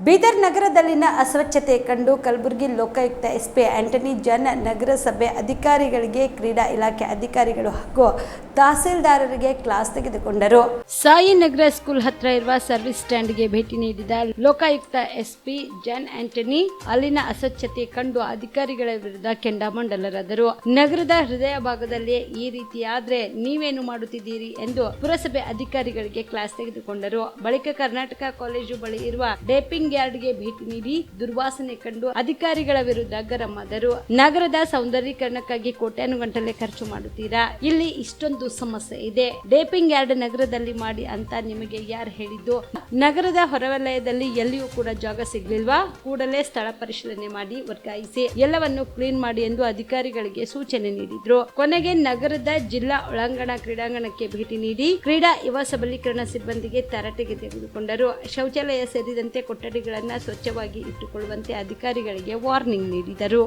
ಬೀದರ್ ನಗರದಲ್ಲಿನ ಅಸ್ವಚ್ಛತೆ ಕಂಡು Kalaburagi Lokayukta SP Antony John ನಗರಸಭೆ ಅಧಿಕಾರಿಗಳಿಗೆ, ಕ್ರೀಡಾ ಇಲಾಖೆ ಅಧಿಕಾರಿಗಳು ಹಾಗೂ ತಹಸೀಲ್ದಾರರಿಗೆ ಕ್ಲಾಸ್ ತೆಗೆದುಕೊಂಡರು. ಸಾಯಿನಗರ ಸ್ಕೂಲ್ ಹತ್ರ ಇರುವ ಸರ್ವಿಸ್ ಸ್ಟ್ಯಾಂಡ್ಗೆ ಭೇಟಿ ನೀಡಿದ ಲೋಕಾಯುಕ್ತ ಎಸ್ಪಿ ಜಾನ್ ಆಂಟನಿ ಅಲ್ಲಿನ ಅಸ್ವಚ್ಛತೆ ಕಂಡು ಅಧಿಕಾರಿಗಳ ವಿರುದ್ಧ ಕೆಂಡಾಮಂಡಲರಾದರು. ನಗರದ ಹೃದಯ ಭಾಗದಲ್ಲಿ ಈ ರೀತಿಯಾದ್ರೆ ನೀವೇನು ಮಾಡುತ್ತಿದ್ದೀರಿ ಎಂದು ಪುರಸಭೆ ಅಧಿಕಾರಿಗಳಿಗೆ ಕ್ಲಾಸ್ ತೆಗೆದುಕೊಂಡರು. ಬಳಿಕ ಕರ್ನಾಟಕ ಕಾಲೇಜು ಬಳಿ ಇರುವ ಡೇಪಿಂಗ್ ಯಾರ್ಡ್ಗೆ ಭೇಟಿ ನೀಡಿ ದುರ್ವಾಸನೆ ಕಂಡು ಅಧಿಕಾರಿಗಳ ವಿರುದ್ಧ ಗರಂ ಆದರು. ನಗರದ ಸೌಂದರ್ಯೀಕರಣಕ್ಕಾಗಿ ಕೋಟ್ಯಾನುಗಟ್ಟಲೆ ಖರ್ಚು ಮಾಡುತ್ತೀರಾ? ಇಲ್ಲಿ ಇಷ್ಟೊಂದು ಸಮಸ್ಯೆ ಇದೆ. ಡೇಪಿಂಗ್ ಯಾರ್ಡ್ ನಗರದಲ್ಲಿ ಮಾಡಿ ಅಂತ ನಿಮಗೆ ಯಾರು ಹೇಳಿದ್ದು? ನಗರದ ಹೊರವಲಯದಲ್ಲಿ ಎಲ್ಲಿಯೂ ಕೂಡ ಜಾಗ ಸಿಗ್ಲಿಲ್ವಾ? ಕೂಡಲೇ ಸ್ಥಳ ಪರಿಶೀಲನೆ ಮಾಡಿ ವರ್ಗಾಯಿಸಿ, ಎಲ್ಲವನ್ನು ಕ್ಲೀನ್ ಮಾಡಿ ಎಂದು ಅಧಿಕಾರಿಗಳಿಗೆ ಸೂಚನೆ ನೀಡಿದ್ರು. ಕೊನೆಗೆ ನಗರದ ಜಿಲ್ಲಾ ಒಳಾಂಗಣ ಕ್ರೀಡಾಂಗಣಕ್ಕೆ ಭೇಟಿ ನೀಡಿ ಕ್ರೀಡಾ ಯುವ ಸಬಲೀಕರಣ ಸಿಬ್ಬಂದಿಗೆ ತರಾಟೆಗೆ ತೆಗೆದುಕೊಂಡರು. ಶೌಚಾಲಯ ಸೇರಿದಂತೆ ಕೊಠಡಿಗಳನ್ನು ಸ್ವಚ್ಛವಾಗಿ ಇಟ್ಟುಕೊಳ್ಳುವಂತೆ ಅಧಿಕಾರಿಗಳಿಗೆ ವಾರ್ನಿಂಗ್ ನೀಡಿದರು.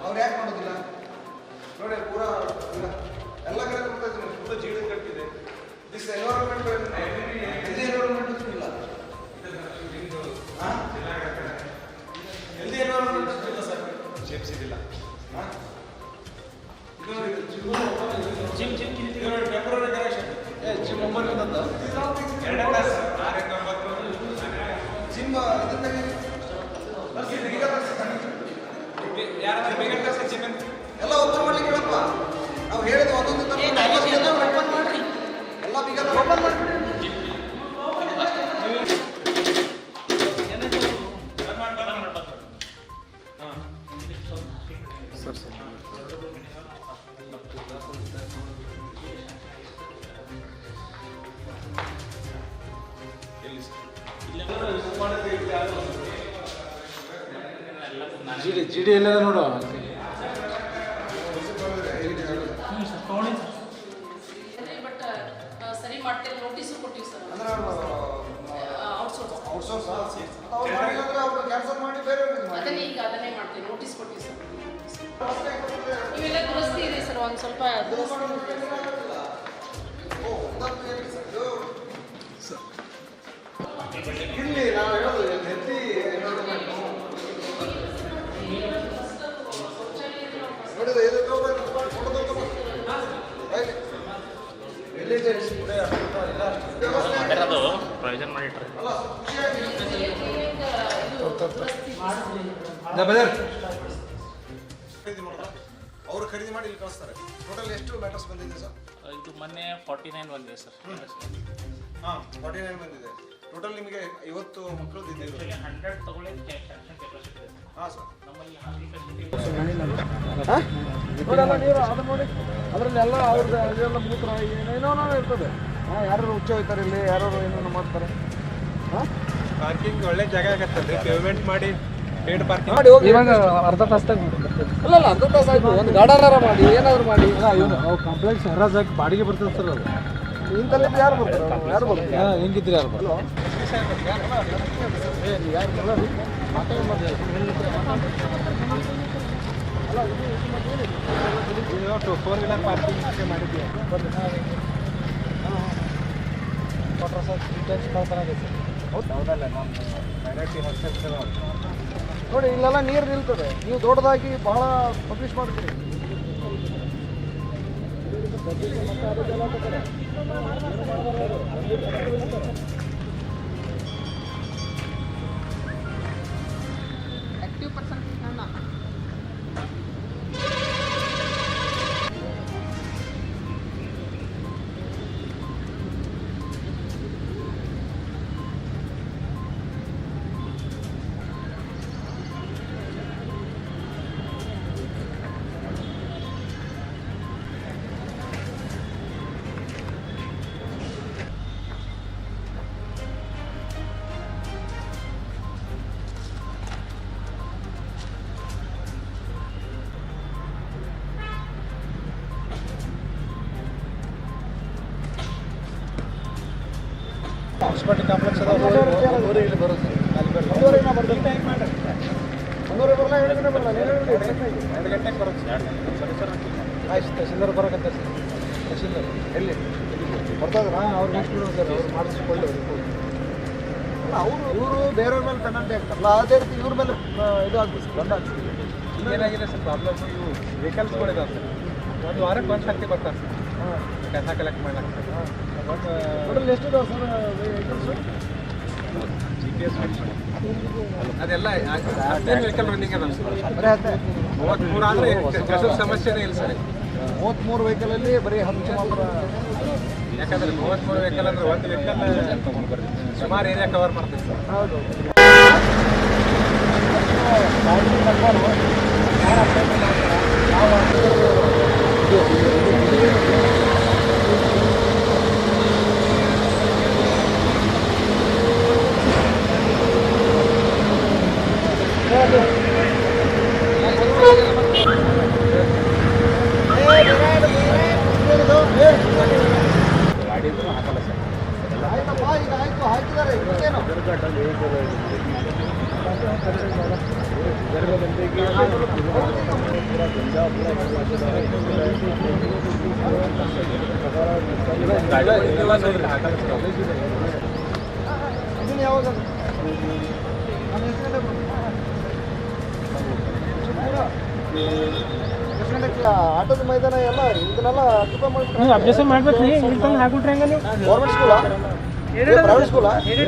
ಅವ್ರು ಯಾಕೆ ಮಾಡೋದಿಲ್ಲ ನೋಡಿ, ಪೂರಾ ಎಲ್ಲ ಕಡೆ ಫುಲ್ ಜೀಡಿ ಕಟ್ಟಿದೆ. ದಿಸ್ ಎನ್ವೈರನ್ಮೆಂಟ್ ಇಲ್ಲ, ಹೆಲ್ದಿ ಎನ್ವೈರನ್ಮೆಂಟ್ ಇಲ್ಲ ಸರ್. ಶೇಪ್ಸ್ ಇದಿಲ್ಲ. ಜಿಮ್ ಟೆಂಪರರಿ ಕರೆಕ್ಷನ್ ಜಿಮ್ ಒಂಬತ್ತು ಎರಡನೇ ಕ್ಲಾಸ್ ಜಿಮ್ ಎಲ್ಲ ಓಪನ್ ಮಾಡ್ಲಿಕ್ಕೆ ಹೇಳಪ್ಪ. ನಾವು ಹೇಳಿದ ಒಂದೊಂದು ಓಪನ್ ಮಾಡ್ರಿ, ಎಲ್ಲ ಬೀಗ ಓಪನ್ ಮಾಡ್ಬಿಡಿ. ಜಿಡಿ ಎಲ್ಲ ನೋಡು. ಸರಿ ಮಾಡ್ತೀವಿ, ನೋಟಿಸ್ ಕೊಟ್ಟಿವಿ ಸರ್. ಅಂದ್ರೆ ಔಟ್ಸೋರ್ಸ್ ಕ್ಯಾನ್ಸಲ್ ಮಾಡಿ ಬೇರೆ ಅದನ್ನೇ ಮಾಡ್ತೀವಿ, ನೋಟಿಸ್ ಕೊಟ್ಟಿವಿ ಸರ್. ಇವೆಲ್ಲ ದುರಸ್ತಿ ಇದೆ ಸರ್, ಒಂದು ಸ್ವಲ್ಪ ಇಲ್ಲಿ ನಾವು ಹೇಳೋದು ಹೆಲ್ದಿ ನೋಡಿದ ಇದು ಪ್ರಯೋಜನ ಮಾಡಿಟ್ರೆ ಅವರು ಖರೀದಿ ಮಾಡಿ ಇಲ್ಲಿ ಕಳಿಸ್ತಾರೆ. ಟೋಟಲ್ ಎಷ್ಟು ಮ್ಯಾಟರ್ಸ್ ಬಂದಿದೆ ಸರ್? ಇದು ಮೊನ್ನೆ 49 ಬಂದಿದೆ ಸರ್. ಹಾಂ, 49 ಬಂದಿದೆ. ಟೋಟಲ್ ನಿಮಗೆ 50 ಮಕ್ಕಳು ಇದ್ದಿದ್ದು 100 ತಗೊಳ್ಳಿ ಸ್ಯಾಕ್ಷನ್ ಕೆಪಾಸಿಟಿ ಇದೆ. ಹಾಂ ಸರ್. ನಮ್ಮಲ್ಲಿ ನೀರು ಅದು ನೋಡಿ, ಅದರಲ್ಲಿ ಎಲ್ಲ ಅವ್ರದ್ದು ಅದೆಲ್ಲ ಮೂತ್ರ ಏನೇನೋ ಇರ್ತದೆ. ಯಾರು ಹುಚ್ಚ ಹೋಗ್ತಾರೆ ಇಲ್ಲಿ, ಯಾರು ಏನೇನೋ ಮಾಡ್ತಾರೆ. ಪಾರ್ಕಿಂಗ್ ಒಳ್ಳೆ ಜಾಗ ಆಗತ್ತೆ, ಪೇಮೆಂಟ್ ಮಾಡಿ ಪೇಡ್ ಪಾರ್ಕಿಂಗ್ ಮಾಡಿ ಹೋಗಿ. ಇವಾಗ ಅರ್ಧ ತಾಸ್ದಾಗ ಅಲ್ಲ ಅರ್ಧ ತಾಸು ಆಯ್ತು. ಒಂದು ಗಾರ್ಡನಾರ ಮಾಡಿ, ಏನಾದ್ರು ಮಾಡಿ. ಇವನು ಅವ್ರು ಕಾಂಪ್ಲೆಕ್ಸ್ ಹರಾಜಾಗಿ ಬಾಡಿಗೆ ಬರ್ತದೆ ಸರ್. ಅದು ಇಂಥಲ್ಲಿದ್ದು ಯಾರು ಬರ್ತಾರೆ? ಯಾರು ಬರ್ತಾರೆ? ಹೆಂಗಿದ್ರಿ ಯಾರು ಬರಲ್ಲ? ಯಾರು ಇದು 4 ವೀಲರ್ ಪಾರ್ಕಿಂಗ್ ಮಾಡಿದ್ದೀವಿ. ಹೌದಲ್ಲ, ನೋಡಿ ಇಲ್ಲೆಲ್ಲ ನೀರು ನಿಲ್ತದೆ. ನೀವು ದೊಡ್ಡದಾಗಿ ಬಹಳ ಪಬ್ಲಿಷ್ ಮಾಡ್ತೀರಿ. ಆಕ್ಟಿವ್ ಪರ್ಸನ್ ಮುನ್ಸಿಪಾಲಿಟಿ ಕಾಂಪ್ಲೆಕ್ಸ್ ಅದ ಒಂದೂವರೆ ಇಲ್ಲಿ ಬರುತ್ತೆ ಅಲ್ಲಿ ಬರ್ರಿ ಒಂದೂವರೆಗೆ ಬರ್ತೀನಿ ಒಂದೂವರೆ ಬರಲ್ಲ 2 ಗಂಟೆ ಬರಲ್ಲ 2 ಗಂಟೆಗೆ ಬರುತ್ತೆ ಆಯ್ತು ತಹಸೀಲ್ದಾರ್ ಬರೋಕಂತ ಸರ್ ತಹಸೀಲ್ದಾರ್ ಎಲ್ಲಿ ಬರ್ತಾಯಿದ್ರ ಅವ್ರು ನೆಕ್ಸ್ಟ್ ಬಿಡೋದು ಸರ್ ಅವ್ರು ಮಾಡಿಸ್ಕೊಳ್ಳಿ ಇವರು ಬೇರೆಯವ್ರ ಮೇಲೆ ಪೆನಾಲ್ಟಿ ಆಗ್ತಾರಲ್ಲ ಅದೇ ರೀತಿ ಇವ್ರ ಮೇಲೆ ಇದು ಆಗ್ಬೇಕು ದಂಡ ಆಗ್ತದೆ. ಈಗ ಏನಾಗಿದೆ ಸರ್ ಪ್ರಾಬ್ಲಮ್ ಇವು ವೆಹಿಕಲ್ಸ್ಗಳಿದಾವೆ ಸರ್ ಒಂದು ವಾರಕ್ಕೆ ಒಂದು ಸರ್ತಿ ಬರ್ತಾರೆ ಸರ್ ಕಸ ಕಲೆಕ್ಟ್ ಮಾಡ್ಲಿಕ್ಕೆ ಟೋಟಲ್ ಎಷ್ಟಿದಾವೆ ಸರ್ ವೆಹಿಕಲ್ಸು? GPS ಅದೆಲ್ಲ 15 ವೆಹಿಕಲ್ ರನ್ನಿಂಗ್ ಅದಾವೆ ಸರ್ ಬರೀ 33 ಆದರೆ ಕಸದ ಸಮಸ್ಯೆನೇ ಇಲ್ಲ ಸರ್ 33 ವೆಹಿಕಲಲ್ಲಿ ಬರೀ 10 ಮಾತ್ರ. ಯಾಕಂದ್ರೆ 33 ವೆಹಿಕಲ್ ಅಂದ್ರೆ ಒಂದು ವೆಹಿಕಲ್ ಸುಮಾರು ಏರಿಯಾ ಕವರ್ ಮಾಡ್ತೀವಿ ಸರ್. ಹೌದು ಆಯ್ತಪ್ಪ ಈಗ ಆಯ್ತು ಹಾಕಿದ್ದಾರೆ ಏನು ಇದನ್ನು ಯಾವಾಗ ನಾನು ಎಷ್ಟು ಗಂಟೆಗೆ ಆಟದ ಮೈದಾನ ಎಲ್ಲ ಇದನ್ನೆಲ್ಲ ಆಕ್ಯುಪೈ ಮಾಡಿಬಿಟ್ರೆ ಅಭ್ಯಾಸ ಮಾಡ್ಬೇಕು ರೀ ಇಲ್ಲಿ ತಂದು ಹಾಕ್ಬಿಟ್ರೆ ಹೆಂಗ ನೀವು ಗೌರ್ಮೆಂಟ್ ಸ್ಕೂಲಾ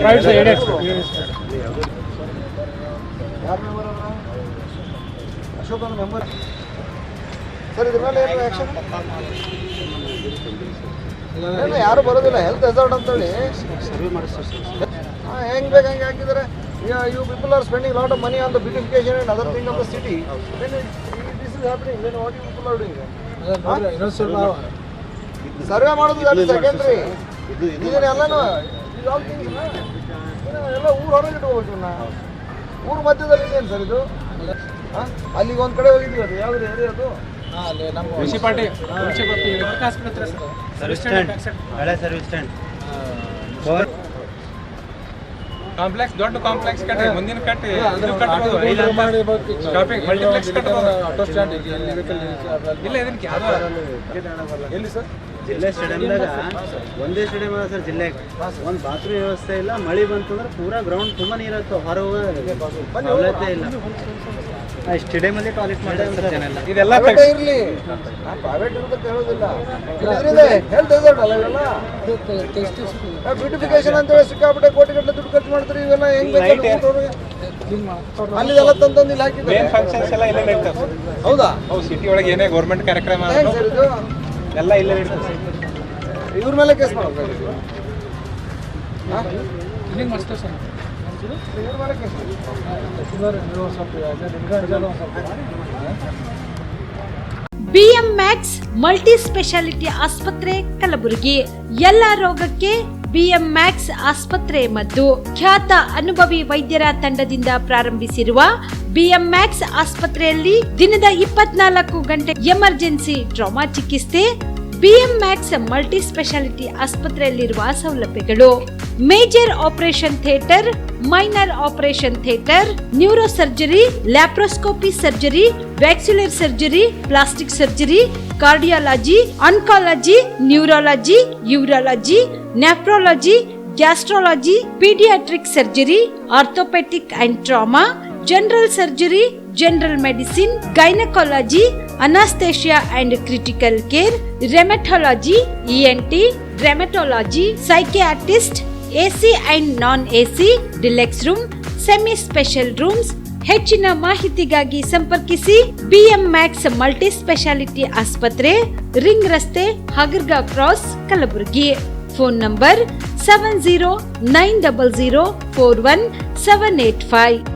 ಪ್ರೈವೇಟ್ ಸ್ಕೂಲಾ ಯಾರು ಮೆಂಬರ್ ಅವರ ಅಶೋಕ್ ಅವ್ರ ಮೆಂಬರ್ ಸರ್ ಇದ್ರ ಮೇಲೆ ಏನು ಆ್ಯಕ್ಷನ್ ಇಲ್ಲ ಯಾರು ಬರೋದಿಲ್ಲ ಹೆಲ್ತ್ ರೆಸಾರ್ಟ್ ಅಂತೇಳಿ ಸರ್ವೆ ಮಾಡಿಸ್ತಾರೆ ಹಾಂ ಹೆಂಗೆ ಬೇಕು ಹಂಗೆ ಹಾಕಿದ್ದಾರೆ you people are spending lot of money on the beautification and other thing of the city this is happening then what you people are doing survey ಮಾಡೋದು ಸೆಕೆಂಡ್ರಿ ಇದನ್ನೆಲ್ಲನೂ ಆಲ್ ಥಿಂಗ್ಸ್ ಎಲ್ಲ ಊರು ಹೊರಗೆ ಇಟ್ಕೋಬೇಕು ಇವನ್ನ ಊರು ಮಧ್ಯದಲ್ಲಿ ಇದೆಯೇನು ಸರ್ ಇದು ಹಾಂ ಅಲ್ಲಿಗೆ ಒಂದು ಕಡೆ ಹೋಗಿದ್ವಿ ಅದು ಯಾವ್ದು ಏರಿಯಾ ಅದು ಮುನ್ಸಿಪಾಲ್ಟಿ ಹಳೆ ಸರ್ವಿಸ್ ಸ್ಟ್ಯಾಂಡ್ ಕಾಂಪ್ಲೆಕ್ಸ್ ದೊಡ್ಡ ಕಾಂಪ್ಲೆಕ್ಸ್ ಕಟ್ಟಿ ಮುಂದಿನ ಕಟ್ಟಿ ಶಾಪಿಂಗ್ ಮಲ್ಟಿಪ್ಲೆಕ್ಸ್ ಕಟ್ಟಬಹುದು ಆಟೋ ಸ್ಟ್ಯಾಂಡ್ ಇಲ್ಲ ಇದಕ್ಕೆ ಯಾವ್ದು ಎಲ್ಲಿ ಸರ್ ಜಿಲ್ಲೆ ಸ್ಟೇಡಿಯಮ್ದಾಗ ಒಂದೇ ಸ್ಟೇಡಿಯಂ ಅದ ಸರ್ ಜಿಲ್ಲೆಗೆ ಒಂದು ಬಾತ್ರೂಮ್ ವ್ಯವಸ್ಥೆ ಇಲ್ಲ ಮಳೆ ಬಂತಂದ್ರೆ ಪೂರಾ ಗ್ರೌಂಡ್ ತುಂಬ ನೀರತ್ತು ಹೊರಗೆ ಸವಲತ್ತೇ ಇಲ್ಲ ಸ್ಟೇಡಿಯಮಲ್ಲಿ ಟಾಯ್ಲೆಟ್ ಮಾಡ್ತಾರೆ ಸರ್ ಜನ ಎಲ್ಲ ಇದೆಲ್ಲ ಇರಲಿ ಪ್ರೈವೇಟ್ ಇರೋದಕ್ಕೆ ಹೇಳೋದಿಲ್ಲ ಇದರಿಂದ ಹೆಲ್ತ್ ರೆಸಾರ್ಟ್ ಅಲ್ಲ ಇವೆಲ್ಲ ಬ್ಯೂಟಿಫಿಕೇಶನ್ ಅಂತೇಳಿ ಸಿಕ್ಕಾಪಟ್ಟೆ ಕೋಟಿಗಟ್ಟಲೆ ದುಡ್ಡು ಖರ್ಚು ಮಾಡ್ತಾರೆ ಇವೆಲ್ಲ ಹೆಂಗ್ ಬೇಕು ಅಲ್ಲಿ ಎಲ್ಲ ತಂದು ಇಲ್ಲಿ ಹಾಕಿದ್ದಾರೆ ಮೇನ್ ಫಂಕ್ಷನ್ಸ್ ಎಲ್ಲ ಇಲ್ಲೇ ನಡೀತಾವೆ ಸರ್ ಹೌದಾ ಅವು ಸಿಟಿ ಒಳಗೆ ಏನೇ ಗೌರ್ಮೆಂಟ್ ಕಾರ್ಯಕ್ರಮ ಹೆಂಗ್ ಸರ್ ಇದು ಎಲ್ಲ ಇಲ್ಲೇ ನಡೀತದೆ ಸರ್ ಇವ್ರ ಮೇಲೆ ಕೇಸ್ ಮಾಡ್ಬೇಕು ಇವ್ರ ಮೇಲೆ ಕೇಸ್ BMX ಮಲ್ಟಿ ಸ್ಪೆಷಾಲಿಟಿ ಆಸ್ಪತ್ರೆ ಕಲಬುರಗಿ ಎಲ್ಲ ರೋಗಕ್ಕೆ BMX ಆಸ್ಪತ್ರೆ ಮದ್ದು ಖ್ಯಾತ ಅನುಭವಿ ವೈದ್ಯರ ತಂಡದಿಂದ ಪ್ರಾರಂಭಿಸಿರುವ BMX ಆಸ್ಪತ್ರೆಯಲ್ಲಿ ದಿನದ 24 ಗಂಟೆ ಎಮರ್ಜೆನ್ಸಿ ಟ್ರಾಮಾ ಚಿಕಿತ್ಸೆ BMX ಮಲ್ಟಿ ಸ್ಪೆಷಾಲಿಟಿ ಆಸ್ಪತ್ರೆಯಲ್ಲಿರುವ ಸೌಲಭ್ಯಗಳು major operation theatre, minor operation theatre, neuro surgery, laparoscopy surgery, ವ್ಯಾಕ್ಸ್ಯುಲರ್ surgery, plastic surgery, cardiology, oncology, neurology, urology, nephrology, gastrology, paediatric surgery, orthopaedic and trauma, general surgery, general medicine, gynaecology, anaesthesia and critical care, rheumatology, ENT, rheumatology, psychiatrist, AC and non AC, deluxe room, semi special rooms. ಹೆಚ್ಚಿನ ಮಾಹಿತಿಗಾಗಿ ಸಂಪರ್ಕಿಸಿ BMX multi specialty ಆಸ್ಪತ್ರೆ, ring ರಸ್ತೆ, Hagarga cross, Kalaburagi. Phone number 7090041785.